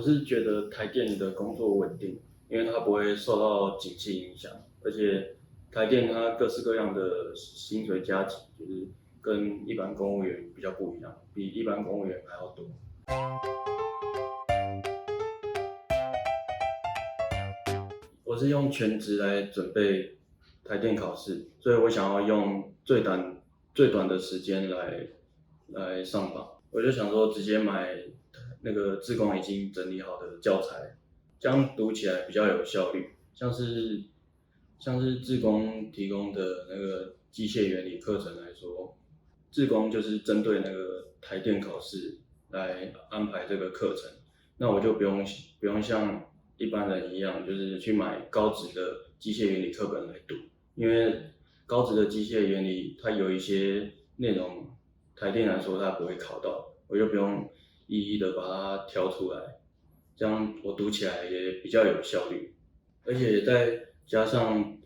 是觉得台电的工作稳定，因为它不会受到景气影响，而且台电它各式各样的薪水加级，就是跟一般公务员比较不一样，比一般公务员还要多。我是用全职来准备台电考试，所以我想要用最短的时间来上榜。我就想说直接买那个志工已经整理好的教材，这样读起来比较有效率。像是志工提供的那个机械原理课程来说，志工就是针对那个台电考试来安排这个课程，那我就不用像一般人一样，就是去买高职的机械原理课本来读，因为高职的机械原理它有一些内容台电来说它不会考到，我就不用一一的把它挑出来，这样我读起来也比较有效率，而且再加上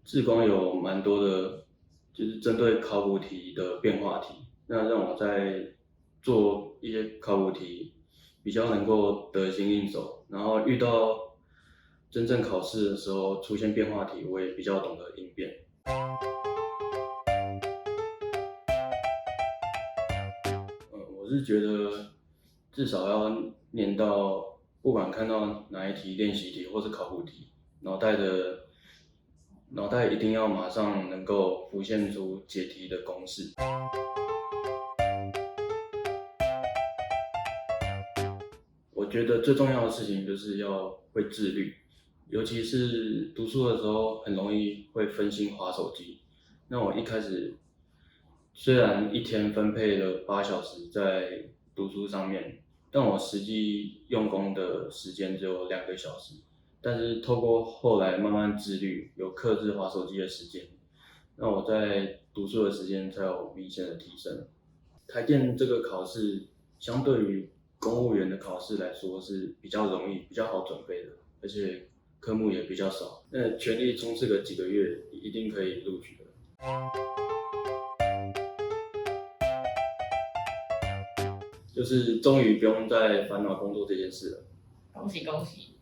志工有蛮多的，就是针对考古题的变化题，那让我在做一些考古题比较能够得心应手，然后遇到真正考试的时候出现变化题，我也比较懂得应变。我是觉得至少要念到，不管看到哪一题练习题或是考古题，脑袋一定要马上能够浮现出解题的公式。我觉得最重要的事情就是要会自律，尤其是读书的时候很容易会分心滑手机。那我一开始虽然一天分配了8小时在读书上面，但我实际用功的时间只有2个小时。但是透过后来慢慢自律，有克制滑手机的时间，那我在读书的时间才有明显的提升。台电这个考试相对于公务员的考试来说是比较容易、比较好准备的，而且科目也比较少。那全力冲刺个几个月，一定可以录取的。就是终于不用再烦恼工作这件事了。恭喜恭喜！